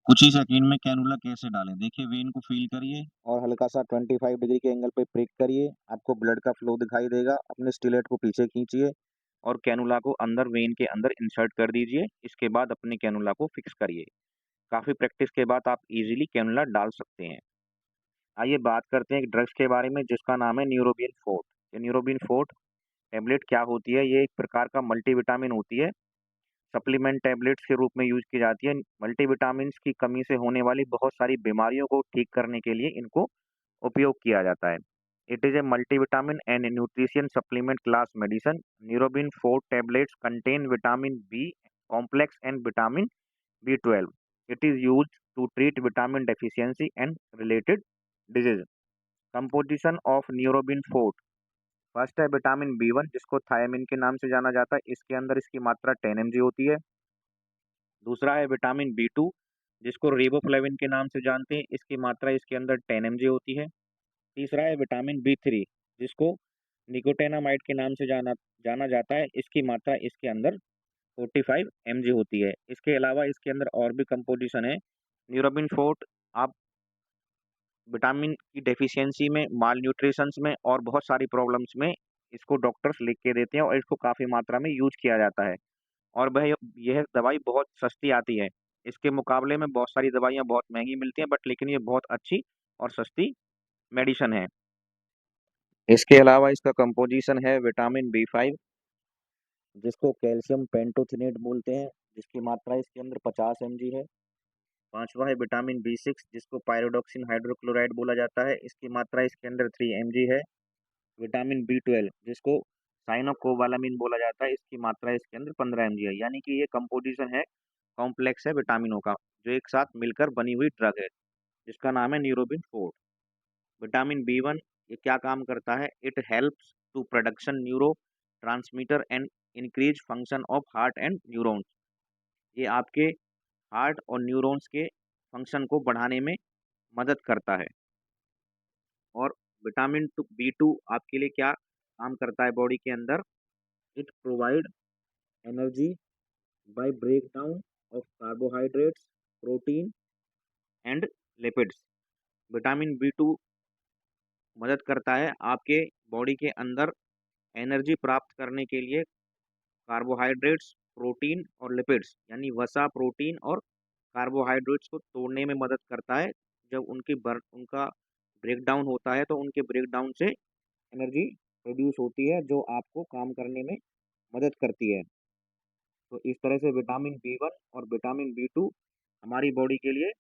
कुछ ही सेकंड में कैनुला कैसे डालें देखिए, वेन को फील करिए और हल्का सा 25 डिग्री के एंगल पे प्रिक करिए। आपको ब्लड का फ्लो दिखाई देगा। अपने स्टिलेट को पीछे खींचिए और कैनुला को अंदर वेन के अंदर इंसर्ट कर दीजिए। इसके बाद अपने कैनुला को फिक्स करिए। काफ़ी प्रैक्टिस के बाद आप इजीली कैनुला डाल सकते हैं। आइए बात करते हैं एक ड्रग्स के बारे में जिसका नाम है न्यूरोबिन फोर्ट। ये न्यूरोबिन फोर्ट टैबलेट क्या होती है? ये एक प्रकार का मल्टीविटामिन होती है। सप्लीमेंट टैबलेट्स के रूप में यूज की जाती है। मल्टीविटामिन्स की कमी से होने वाली बहुत सारी बीमारियों को ठीक करने के लिए इनको उपयोग किया जाता है। It is a multivitamin and nutrition supplement class medicine. Neurobion 4 tablets contain vitamin B complex and vitamin B12. It is used to treat vitamin deficiency and related disease. Composition of Neurobin 4। First है vitamin B1 जिसको thiamine के नाम से जाना जाता है। इसके अंदर इसकी मात्रा 10 mg होती है। दूसरा है विटामिन B2 जिसको रिबोफ्लेविन के नाम से जानते हैं। इसकी मात्रा इसके अंदर 10 mg होती है। तीसरा है विटामिन B3 जिसको निकोटेनामाइड के नाम से जाना जाना जाता है। इसकी मात्रा इसके अंदर 45 mg होती है। इसके अलावा इसके अंदर और भी कंपोजिशन है। न्यूरोबिन फोर्ट आप विटामिन की डेफिशिएंसी में, माल न्यूट्रिशंस में और बहुत सारी प्रॉब्लम्स में इसको डॉक्टर्स लिख के देते हैं और इसको काफ़ी मात्रा में यूज किया जाता है। और वह यह दवाई बहुत सस्ती आती है। इसके मुकाबले में बहुत सारी दवाइयाँ बहुत महंगी मिलती हैं, बट लेकिन ये बहुत अच्छी और सस्ती मेडिसिन है। इसके अलावा इसका कंपोजिशन है विटामिन B5 जिसको कैल्शियम पेंटोथेनेट बोलते हैं, जिसकी मात्रा इसके अंदर 50 mg है। पांचवा है विटामिन B6 जिसको पायरोडॉक्सिन हाइड्रोक्लोराइड बोला जाता है। इसकी मात्रा इसके अंदर 3 mg है। विटामिन B12 जिसको साइनोकोबालामिन बोला जाता है। इसकी मात्रा इसके अंदर 15 mg है। यानी कि ये कंपोजिशन है, कॉम्प्लेक्स है विटामिनों का, जो एक साथ मिलकर बनी हुई ड्रग है जिसका नाम है न्यूरोबिन फोर्ट। विटामिन B1 ये क्या काम करता है? It helps to production neurotransmitter and increase function of heart and neurons. ये आपके हार्ट और न्यूरॉन्स के फंक्शन को बढ़ाने में मदद करता है। और विटामिन B2 आपके लिए क्या काम करता है बॉडी के अंदर? It provide energy by breakdown of carbohydrates, protein and lipids. Vitamin B2 मदद करता है आपके बॉडी के अंदर एनर्जी प्राप्त करने के लिए कार्बोहाइड्रेट्स, प्रोटीन और लिपिड्स, यानी वसा, प्रोटीन और कार्बोहाइड्रेट्स को तोड़ने में मदद करता है। जब उनका ब्रेकडाउन होता है तो उनके ब्रेकडाउन से एनर्जी प्रोड्यूस होती है जो आपको काम करने में मदद करती है। तो इस तरह से विटामिन B1 और विटामिन B2 हमारी बॉडी के लिए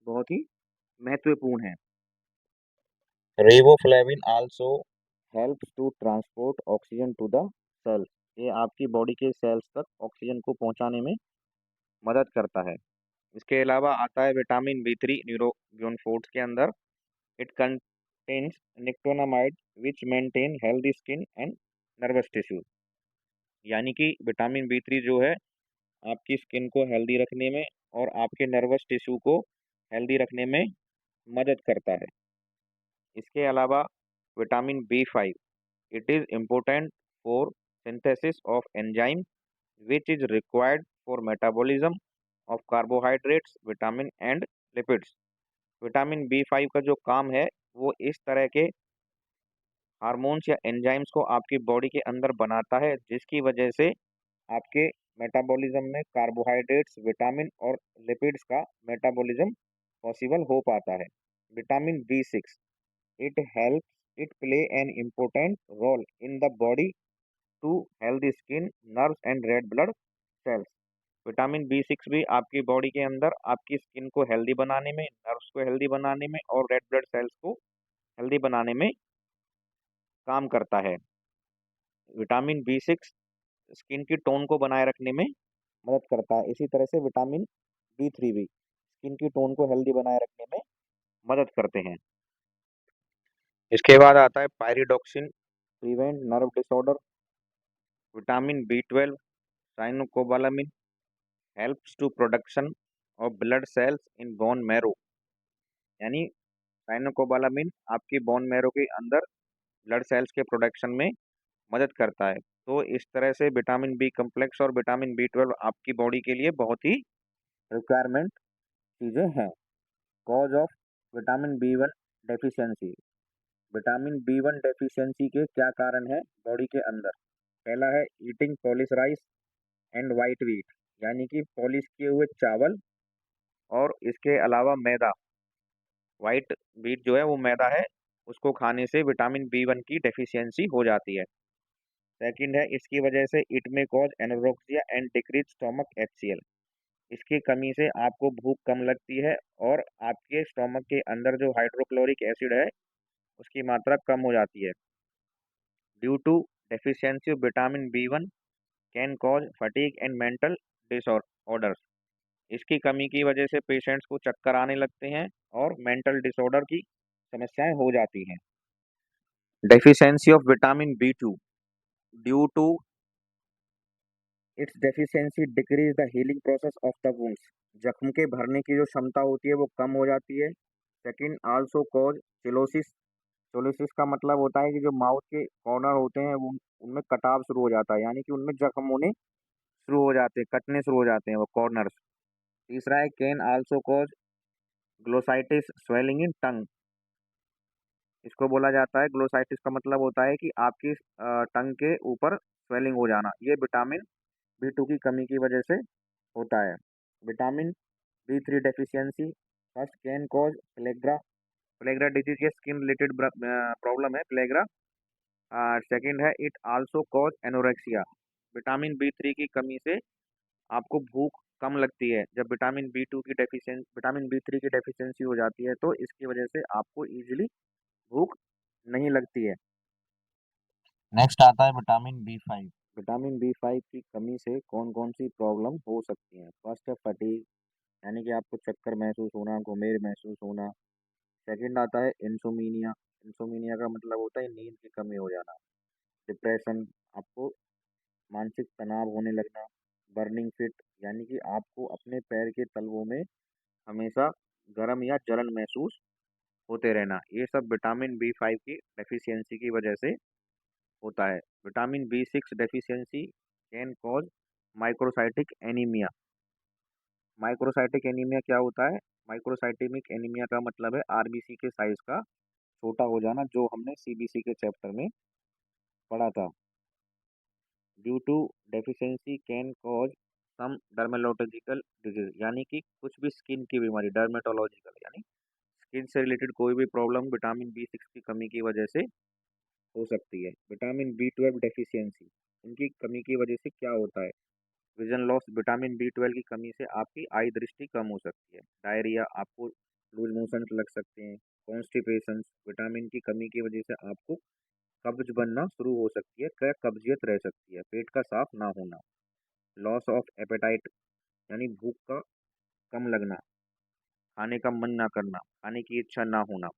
बहुत ही महत्वपूर्ण है। Riboflavin also helps to transport oxygen to the cell. ये आपकी बॉडी के सेल्स तक ऑक्सीजन को पहुंचाने में मदद करता है। इसके अलावा आता है विटामिन B3 न्यूरोबिन फोर्ट के अंदर। It contains nicotinamide which maintain healthy skin and nervous tissue. यानी कि विटामिन B3 जो है आपकी स्किन को हेल्दी रखने में और आपके नर्वस टिश्यू को हेल्दी रखने में मदद करता है। इसके अलावा vitamin B5 it is important for synthesis of enzyme which is required for metabolism of carbohydrates, vitamin and lipids। Vitamin B5 का जो काम है वो इस तरह के हार्मोन्स या एंजाइम्स को आपकी बॉडी के अंदर बनाता है जिसकी वजह से आपके मेटाबॉलिज्म में कार्बोहाइड्रेट्स, विटामिन और लिपिड्स का मेटाबॉलिज्म पॉसिबल हो पाता है। Vitamin B6 it helps it play an important role in the body to healthy skin, nerves and red blood cells. Vitamin B6 भी आपकी बॉडी के अंदर आपकी स्किन को हेल्दी बनाने में, नर्व्स को हेल्दी बनाने में और रेड ब्लड सेल्स को हेल्दी बनाने में काम करता है। विटामिन B6 स्किन की टोन को बनाए रखने में मदद करता है। इसी तरह से विटामिन B3 भी स्किन की टोन को हेल्दी बनाए रखने में मदद करते हैं। इसके बाद आता है pyridoxine prevent nerve disorder. Vitamin B12 cyanocobalamin helps to production of blood cells in bone marrow. यानी साइनोकोबालामिन आपकी बोन मैरो के अंदर ब्लड सेल्स के प्रोडक्शन में मदद करता है। तो इस तरह से विटामिन B कम्प्लेक्स और विटामिन B12 आपकी बॉडी के लिए बहुत ही रिक्वायरमेंट चीज़ें हैं। Cause of vitamin B 1 deficiency. Vitamin B 1 deficiency के क्या कारण हैं बॉडी के अंदर? पहला है eating polish rice and white wheat, यानी कि पॉलिश किए हुए चावल और इसके अलावा मैदा। वाइट व्हीट जो है वो मैदा है, उसको खाने से विटामिन बी 1 की डेफिशिएंसी हो जाती है। सेकंड है इसकी वजह से इट में cause anorexia and decrease stomach HCl। इसकी कमी से आपको भूख कम लगती है और आपके स्टोमक के अंदर जो हाइड्रोक्लोरिक एसिड है उसकी मात्रा कम हो जाती है। Due to deficiency of vitamin B 1 can cause fatigue and mental disorders. इसकी कमी की वजह से पेशेंट्स को चक्कर आने लगते हैं और मेंटल डिसऑर्डर की समस्याएं हो जाती हैं। Deficiency of vitamin B 2 due to its deficiency decrease the healing process of the wounds. जख्म के भरने की जो क्षमता होती है वो कम हो जाती है। Second also cause cheilosis. Cheilosis का मतलब होता है कि जो माउथ के कॉर्नर होते हैं वो उनमें कटाव शुरू हो जाता है, यानी कि उनमें जख्म होने शुरू हो जाते हैं, कटने शुरू हो जाते हैं वो कॉर्नर्स। तीसरा है can also cause glossitis swelling in tongue. इसको बोला जाता है ग्लोसाइटिस का मतलब होता है कि आपकी टंग के ऊपर स्वेलिंग हो जाना। ये विटामिन बी 2 की कमी की वजह से होता है। Vitamin B 3 deficiency first can cause pellagra. Pellagra disease ये स्किन रिलेटेड प्रॉब्लम है प्लेग्रा। सेकंड है it also cause anorexia. Vitamin B 3 की कमी से आपको भूख कम लगती है। जब विटामिन बी 3 की डेफिशिएंसी हो जाती है तो इसकी वजह से आपको इजीली भूख नहीं लगती है। नेक्स्ट आता है विटामिन बी 5। विटामिन बी 5 की कमी से कौन कौन सी प्रॉब्लम हो सकती हैं? फर्स्ट है फटीग, यानी कि आपको चक्कर महसूस होना, घुमेर महसूस होना। सेकंड आता है इंसोमिनिया। इंसोमिनिया का मतलब होता है नींद की कमी हो जाना। डिप्रेशन, आपको मानसिक तनाव होने लगना। बर्निंग फिट, यानी कि आपको अपने पैर के तलवों में हमेशा गर्म या जलन महसूस होते रहना। ये सब विटामिन बी 5 की डेफिशिएंसी की वजह से होता है। Vitamin B 6 deficiency can cause microcytic anaemia. Microcytic anaemia क्या होता है? माइक्रोसाइटेमिक एनीमिया का मतलब है आरबीसी के साइज का छोटा हो जाना, जो हमने सीबीसी के चैप्टर में पढ़ा था। Due to deficiency can cause some dermatological disease, यानी कि कुछ भी स्किन की बीमारी, डर्मेटोलॉजिकल यानी स्किन से रिलेटेड कोई भी प्रॉब्लम विटामिन बी 6 की कमी की वजह से हो सकती है। विटामिन बी 12 डेफिशिएंसी, इनकी कमी की वजह से क्या होता है? Vision loss. विटामिन बी 12 की कमी से आपकी आई दृष्टि कम हो सकती है। डायरिया, आपको लूज मोशन लग सकते हैं। कॉन्स्टिपेशन, विटामिन की कमी की वजह से आपको कब्ज बनना शुरू हो सकती है, कब्जियत रह सकती है, पेट का साफ ना होना। लॉस ऑफ एपेटाइट, यानी भूख का कम लगना, खाने का मन ना करना, खाने की इच्छा ना होना।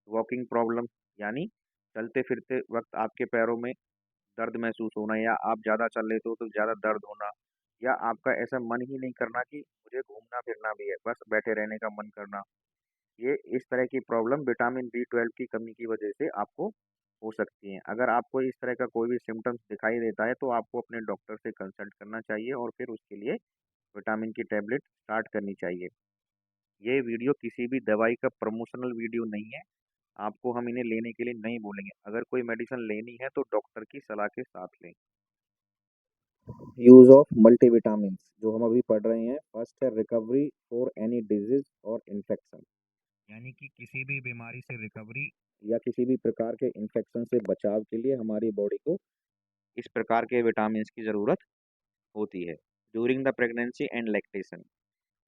वॉकिंग प्रॉब्लम, यानी चलते फिरते वक्त आपके पैरों में दर्द महसूस होना, या आप ज़्यादा चल लेते हो तो ज़्यादा दर्द होना, या आपका ऐसा मन ही नहीं करना कि मुझे घूमना फिरना भी है, बस बैठे रहने का मन करना। ये इस तरह की प्रॉब्लम विटामिन बी 12 की कमी की वजह से आपको हो सकती है। अगर आपको इस तरह का कोई भी सिम्टम्स दिखाई देता है तो आपको अपने डॉक्टर से कंसल्ट करना चाहिए और फिर उसके लिए विटामिन की टैबलेट स्टार्ट करनी चाहिए। ये वीडियो किसी भी दवाई का प्रमोशनल वीडियो नहीं है। आपको हम इन्हें लेने के लिए नहीं बोलेंगे। अगर कोई मेडिसिन लेनी है तो डॉक्टर की सलाह के साथ लें। यूज ऑफ मल्टीविटामिन जो हम अभी पढ़ रहे हैं, फर्स्ट है रिकवरी फॉर एनी डिजीज और इन्फेक्शन, यानी कि किसी भी बीमारी से रिकवरी या किसी भी प्रकार के इन्फेक्शन से बचाव के लिए हमारी बॉडी को इस प्रकार के विटामिन की ज़रूरत होती है। During the pregnancy and lactation,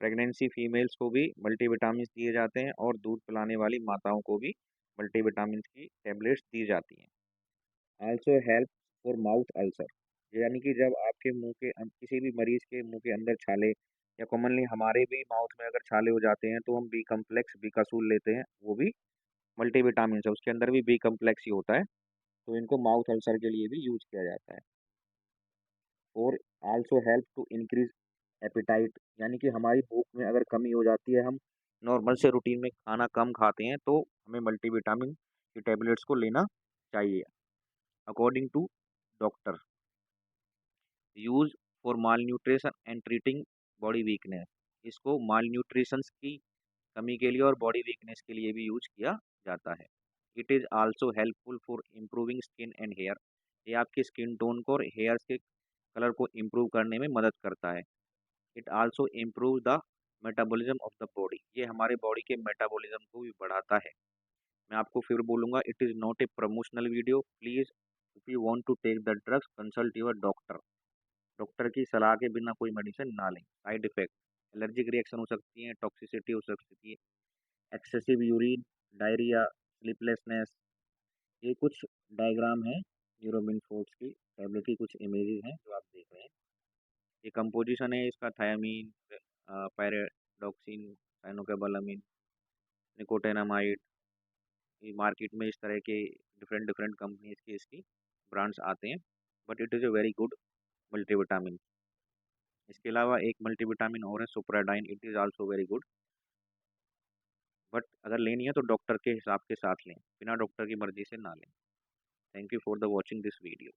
pregnancy females को भी मल्टीविटामिन दिए जाते हैं और दूध पिलाने वाली माताओं को भी मल्टीविटामिन की टैबलेट्स दी जाती हैं। Also help for mouth ulcer, यानी कि जब आपके किसी भी मरीज के मुंह के अंदर छाले, या कॉमनली हमारे भी माउथ में अगर छाले हो जाते हैं तो हम बी कम्प्लेक्स बी कसूल लेते हैं, वो भी मल्टीविटामिन है, उसके अंदर भी बी कम्प्लेक्स ही होता है। तो इनको माउथ अल्सर के लिए भी यूज किया जाता है। और also help to increase appetite, यानी कि हमारी भूख में अगर कमी हो जाती है, हम नॉर्मल से रूटीन में खाना कम खाते हैं, तो हमें मल्टीविटामिन की टैबलेट्स को लेना चाहिए। According to doctor, use for malnutrition and treating body weakness, इसको मालन्यूट्रिशंस की कमी के लिए और बॉडी वीकनेस के लिए भी यूज किया जाता है। It is also helpful for improving skin and hair. ये आपके स्किन टोन को और हेयर्स के कलर को इम्प्रूव करने में मदद करता है। It also improve the metabolism of the body. ये हमारे बॉडी के मेटाबॉलिज्म को भी बढ़ाता है। मैं आपको फिर बोलूँगा, it is not a promotional video. Please if you want to take the drugs consult your doctor. Doctor की सलाह के बिना कोई मेडिसिन ना लें। साइड इफ़ेक्ट, एलर्जिक रिएक्शन हो सकती है, टॉक्सिसिटी हो सकती है, एक्सेसिव यूरिन, डायरिया, स्लीपलेसनेस। ये कुछ डायग्राम हैं न्यूरोबिन फोर्ट्स की टैबलेट की, कुछ इमेजेस हैं जो आप देख रहे हैं। ये कंपोजिशन है इसका, थायामीन, पैराडॉक्सिन, साइनोकोबालामिन, निकोटिनामाइड। ये मार्केट में इस तरह के डिफरेंट डिफरेंट कंपनीज के इसकी ब्रांड्स आते हैं, but it is a very good multivitamin. इसके अलावा एक मल्टीविटामिन और है Supradyn, it is also very good. But अगर लेनी है तो डॉक्टर के हिसाब के साथ लें, बिना डॉक्टर की मर्जी से ना लें। Thank you for the watching this video.